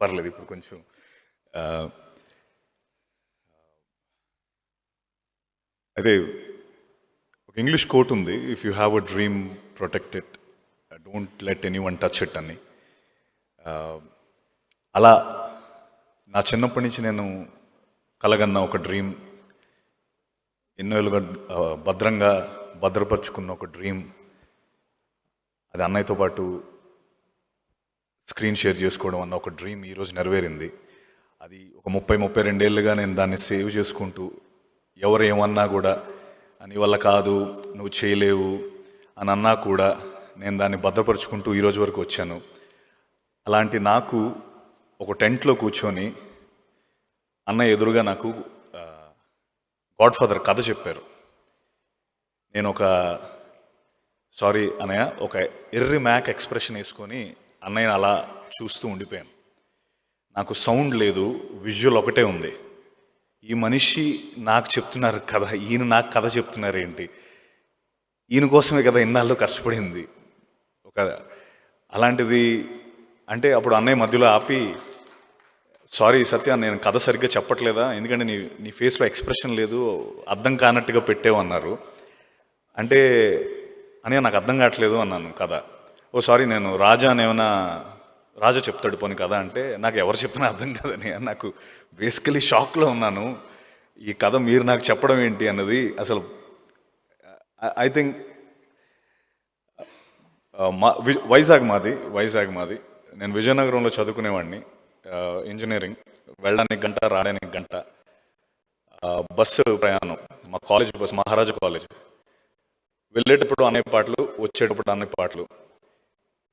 పర్లేదు ఇప్పుడు కొంచెం అదే ఒక ఇంగ్లీష్ కోట్ ఉంది, if you have a dream protect it, don't let any one touch it అని. అలా నా చిన్నప్పటి నుంచి నేను కలగన్న ఒక డ్రీమ్, ఎన్నో ఏళ్ళుగా భద్రంగా భద్రపరుచుకున్న ఒక డ్రీమ్, అది అన్నయ్యతో పాటు స్క్రీన్ షేర్ చేసుకోవడం అన్న ఒక డ్రీమ్ ఈరోజు నెరవేరింది. అది ఒక 32 ఏళ్ళుగా నేను దాన్ని సేవ్ చేసుకుంటూ, ఎవరు ఏమన్నా కూడా నీ వల్ల కాదు, నువ్వు చేయలేవు అని అన్నా కూడా నేను దాన్ని భద్రపరుచుకుంటూ ఈరోజు వరకు వచ్చాను. అలాంటి నాకు ఒక టెంట్లో కూర్చొని అన్నయ్య ఎదురుగా నాకు గాడ్ ఫాదర్ కథ చెప్పారు. నేను సారీ అన్నయ్య, ఒక ఎర్రి మ్యాక్ ఎక్స్ప్రెషన్ వేసుకొని అన్నయ్య అలా చూస్తూ ఉండిపోయాను. నాకు సౌండ్ లేదు, విజువల్ ఒకటే ఉంది. ఈ మనిషి నాకు చెప్తున్నారు కథ, ఈయన నాకు కథ చెప్తున్నారు ఏంటి, ఈయన కోసమే కదా ఇన్నాళ్ళు కష్టపడింది. అలాంటిది అంటే అప్పుడు అన్నయ్య మధ్యలో ఆపి, సారీ సత్య, నేను కథ సరిగ్గా చెప్పట్లేదా, ఎందుకంటే నీ ఫేస్లో ఎక్స్ప్రెషన్ లేదు, అర్థం కానట్టుగా పెట్టేవు అన్నారు. అంటే అని నాకు అర్థం కావట్లేదు అన్నాను కథ. ఓ సారీ, నేను రాజా అని ఏమైనా రాజా చెప్తాడు పోనీ కథ అంటే, నాకు ఎవరు చెప్పినా అర్థం కాదని నాకు బేసికలీ షాక్లో ఉన్నాను. ఈ కథ మీరు నాకు చెప్పడం ఏంటి అన్నది. అసలు ఐ థింక్ వైజాగ్ మాది. నేను విజయనగరంలో చదువుకునేవాడిని, ఇంజనీరింగ్. వెళ్ళడానికి గంట, రావడానికి గంట. బస్సు ప్రయాణం, మా కాలేజ్ బస్సు మహారాజా కాలేజ్. వెళ్ళేటప్పుడు అన్నయ్య పాటలు, వచ్చేటప్పుడు అన్నయ్య పాటలు.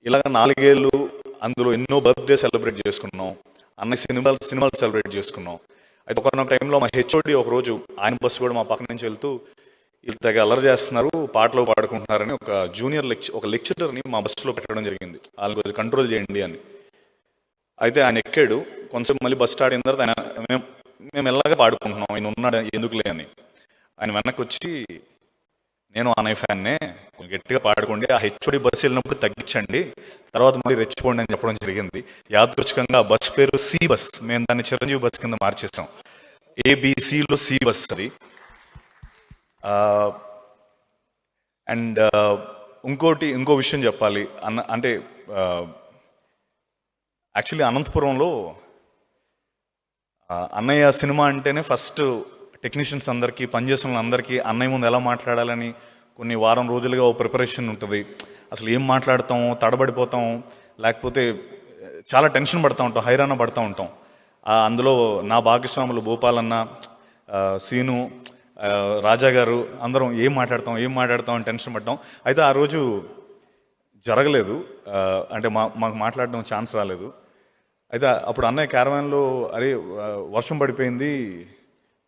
ఇలాగ 4 ఏళ్ళు అందులో ఎన్నో బర్త్డే సెలబ్రేట్ చేసుకున్నాం, అన్నయ్య సినిమాలు సెలబ్రేట్ చేసుకున్నాం. అయితే ఒకనొక టైంలో మా హెచ్ఓడి ఒకరోజు ఆయన బస్సు కూడా మా పక్క నుంచి వెళ్తూ, వీళ్ళు తెగ అల్లరి చేస్తున్నారు, పాటలు పాడుకుంటున్నారని ఒక లెక్చరర్ని మా బస్సులో పెట్టడం జరిగింది, వాళ్ళని కొంచెం కంట్రోల్ చేయండి అని. అయితే ఆయన ఎక్కాడు, కొంచెం మళ్ళీ బస్ స్టార్ట్ అయిన తర్వాత మేము ఎలాగా పాడుకుంటున్నాం, ఆయన ఉన్నాడు ఎందుకులే అని. ఆయన వెనక్కి వచ్చి, నేను అన్నయ్య ఫ్యాన్నే, గట్టిగా పాడుకోండి, ఆ హెచ్ఓడి బస్సు వెళ్ళినప్పుడు తగ్గించండి, తర్వాత మళ్ళీ రెచ్చిపోండి అని చెప్పడం జరిగింది. యాదృచ్ఛికంగా ఆ బస్ పేరు సి బస్, మేము దాన్ని చిరంజీవి బస్ కింద మార్చేస్తాం. ఏబిసిలో సి బస్ అది. అండ్ ఇంకో విషయం చెప్పాలి అంటే యాక్చువల్లీ అనంతపురంలో అన్నయ్య సినిమా అంటేనే ఫస్ట్ టెక్నీషియన్స్ అందరికీ, పనిచేసిన అందరికీ అన్నయ్య ముందు ఎలా మాట్లాడాలని కొన్ని వారం రోజులుగా ఓ ప్రిపరేషన్ ఉంటుంది. అసలు ఏం మాట్లాడతాం, తడబడిపోతాం, లేకపోతే చాలా టెన్షన్ పడుతూ ఉంటాం, హైరాణ పడుతూ ఉంటాం. అందులో నా భాగస్వాములు భూపాలన్న, సీను, రాజా గారు అందరం ఏం మాట్లాడతాం అని టెన్షన్ పడ్డాం. అయితే ఆ రోజు జరగలేదు, అంటే మాకు మాట్లాడడం ఛాన్స్ రాలేదు. అయితే అప్పుడు అన్నయ్య క్యారవాన్లో, అరే వర్షం పడిపోయింది,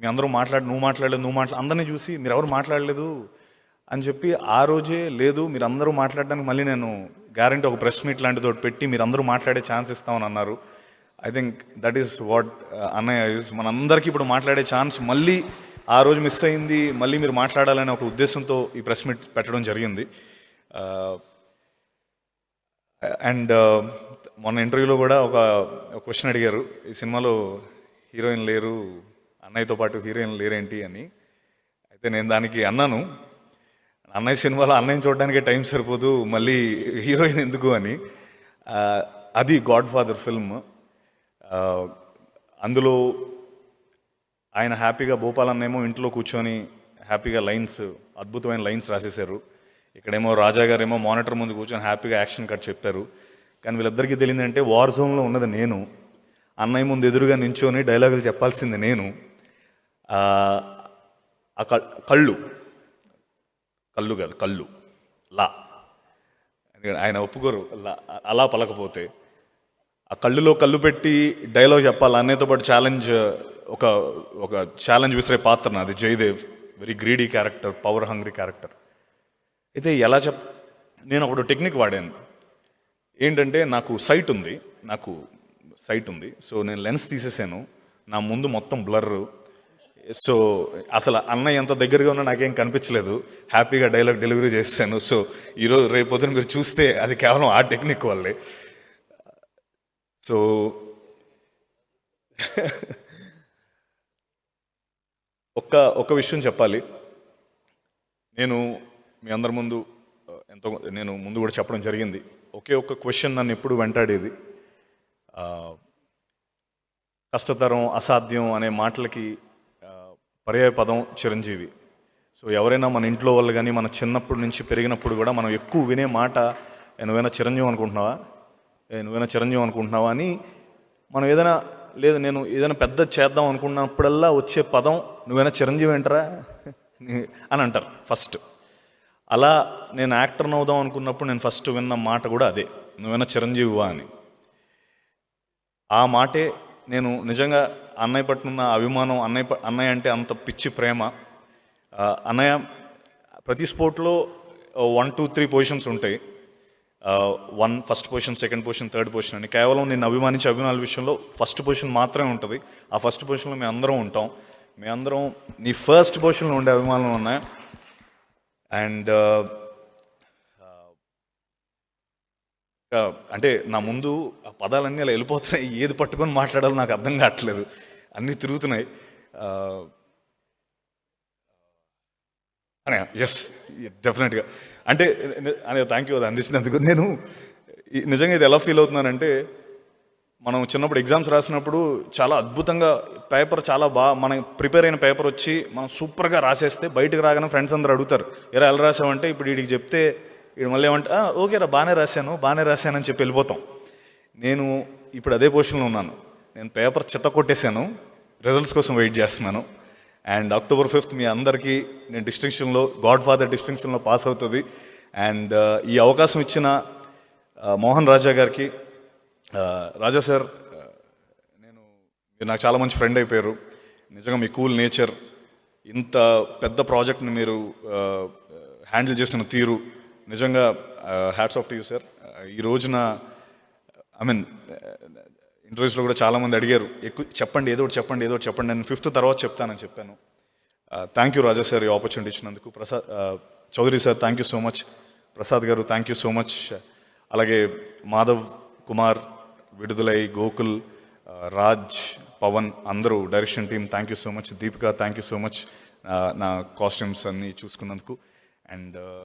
మీ అందరూ నువ్వు అందరినీ చూసి మీరు ఎవరు మాట్లాడలేదు అని చెప్పి ఆ రోజే, లేదు మీరు అందరూ మాట్లాడడానికి మళ్ళీ నేను గ్యారంటీ ఒక ప్రెస్ మీట్ లాంటిది ఒకటి పెట్టి మీరు అందరూ మాట్లాడే ఛాన్స్ ఇస్తామని అన్నారు. I think that is what అన్నయ్య ఈజ్. మనందరికీ ఇప్పుడు మాట్లాడే ఛాన్స్ మళ్ళీ ఆ రోజు మిస్ అయింది, మళ్ళీ మీరు మాట్లాడాలనే ఒక ఉద్దేశంతో ఈ ప్రెస్ మీట్ పెట్టడం జరిగింది. అండ్ మొన్న ఇంటర్వ్యూలో కూడా ఒక క్వశ్చన్ అడిగారు, ఈ సినిమాలో హీరోయిన్ లేరు, అన్నయ్యతో పాటు హీరోయిన్ లేరేంటి అని. అయితే నేను దానికి అన్నాను, అన్నయ్య సినిమాలో అన్నయ్యని చూడడానికే టైం సరిపోదు, మళ్ళీ హీరోయిన్ ఎందుకు అని. అది గాడ్ ఫాదర్ ఫిల్మ్. అందులో ఆయన హ్యాపీగా, భూపాలన్నేమో ఇంట్లో కూర్చొని హ్యాపీగా అద్భుతమైన లైన్స్ రాసేశారు. ఇక్కడేమో రాజా గారేమో మానిటర్ ముందు కూర్చొని హ్యాపీగా యాక్షన్ కట్ చెప్పారు. కానీ వీళ్ళిద్దరికీ తెలియదంటే వార్ జోన్లో ఉన్నది నేను, అన్నయ్య ముందు ఎదురుగా నించొని డైలాగులు చెప్పాల్సింది నేను. ఆ కళ్ళు లా, ఆయన ఒప్పుకోరు అలా పలకపోతే. ఆ కళ్ళులో కళ్ళు పెట్టి డైలాగ్ చెప్పాలి, అన్నయ్యతో పాటు ఒక ఛాలెంజ్ విసిరే పాత్ర నాది. Jayadev very greedy character, power hungry character. అయితే నేను ఒకటి టెక్నిక్ వాడాను. ఏంటంటే నాకు సైట్ ఉంది, సో నేను లెన్స్ తీసేసాను, నా ముందు మొత్తం బ్లర్. సో అసలు అన్నయ్య ఎంత దగ్గరగా ఉన్నా నాకేం కనిపించలేదు, హ్యాపీగా డైలాగ్ డెలివరీ చేశాను. సో రేపు పొద్దున మీరు చూస్తే అది కేవలం ఆ టెక్నిక్ వల్లే. సో ఒక విషయం చెప్పాలి. నేను మీ అందరి ముందు ఎంతో నేను ముందు కూడా చెప్పడం జరిగింది. ఒకే ఒక్క క్వశ్చన్ నన్ను ఎప్పుడు వెంటాడేది. కష్టతరం, అసాధ్యం అనే మాటలకి పర్యాయ పదం చిరంజీవి. సో ఎవరైనా మన ఇంట్లో వాళ్ళు కానీ మన చిన్నప్పటి నుంచి పెరిగినప్పుడు కూడా మనం ఎక్కువ వినే మాట నువ్వైనా చిరంజీవి అనుకుంటున్నావా అని మనం ఏదైనా లేదు నేను ఏదైనా పెద్ద చేద్దాం అనుకున్నప్పుడల్లా వచ్చే పదం నువ్వైనా చిరంజీవి ఏంటరా అని అంటారు ఫస్ట్. అలా నేను యాక్టర్ని అవుదాం అనుకున్నప్పుడు నేను ఫస్ట్ విన్న మాట కూడా అదే, నువ్వైనా చిరంజీవివా అని. ఆ మాటే నేను నిజంగా అన్నయ్య పట్ల ఉన్న అభిమానం, అన్నయ్య అంటే అంత పిచ్చి ప్రేమ. అన్నయ్య ప్రతి స్పోర్ట్లో 1, 2, 3 పొజిషన్స్ ఉంటాయి. 1 first position, second position, third position అని. కేవలం నేను అభిమానించే అభిమానుల విషయంలో ఫస్ట్ పొజిషన్ మాత్రమే ఉంటుంది. ఆ ఫస్ట్ పొజిషన్లో మేము అందరం ఉంటాం. మేమందరం నీ ఫస్ట్ పొజిషన్లో ఉండే అభిమానులు ఉన్నాయి. అండ్ అంటే నా ముందు ఆ పదాలన్నీ అలా వెళ్ళిపోతున్నాయి, ఏది పట్టుకొని మాట్లాడాలో నాకు అర్థం కావట్లేదు, అన్నీ తిరుగుతున్నాయి. ఎస్ డెఫినెట్గా అంటే థ్యాంక్ యూ అది అందించినందుకు. నేను నిజంగా ఇది ఎలా ఫీల్ అవుతున్నానంటే, మనం చిన్నప్పుడు ఎగ్జామ్స్ రాసినప్పుడు చాలా అద్భుతంగా పేపర్ చాలా మనం ప్రిపేర్ అయిన పేపర్ వచ్చి మనం సూపర్గా రాసేస్తే బయటకు రాగానే ఫ్రెండ్స్ అందరూ అడుగుతారు, ఎలా రాసావంటే ఇప్పుడు వీడికి చెప్తే వీడు మళ్ళీ ఏమంటే ఓకేరా బాగానే రాశాను అని చెప్పి వెళ్ళిపోతాం. నేను ఇప్పుడు అదే పొజిషన్లో ఉన్నాను. నేను పేపర్ చెత్త కొట్టేశాను, రిజల్ట్స్ కోసం వెయిట్ చేస్తున్నాను. అండ్ October 5th మీ అందరికీ నేను డిస్టింక్షన్లో, గాడ్ ఫాదర్ డిస్టింక్షన్లో పాస్ అవుతుంది. అండ్ ఈ అవకాశం ఇచ్చిన మోహన్ రాజా గారికి, రాజా సార్ మీరు నాకు చాలా మంచి ఫ్రెండ్ అయిపోయారు. నిజంగా మీ కూల్ నేచర్, ఇంత పెద్ద ప్రాజెక్ట్ని మీరు హ్యాండిల్ చేసిన తీరు నిజంగా hats off to you sir. ఈ రోజున ఇంటర్వ్యూస్లో కూడా చాలామంది అడిగారు, ఎక్కువ చెప్పండి ఏదో ఒకటి చెప్పండి, నేను 5th తర్వాత చెప్తానని చెప్పాను. థ్యాంక్ యూ రాజా సార్ ఈ ఆపర్చునిటీ ఇచ్చినందుకు. Chowdary sir thank you so much. Prasad గారు థ్యాంక్ యూ సో మచ్. అలాగే మాధవ్ కుమార్, విడుదలై, గోకుల్, రాజ్, పవన్ అందరూ direction team thank you so much. Deepika thank you so much నా కాస్ట్యూమ్స్ అన్నీ చూసుకున్నందుకు. అండ్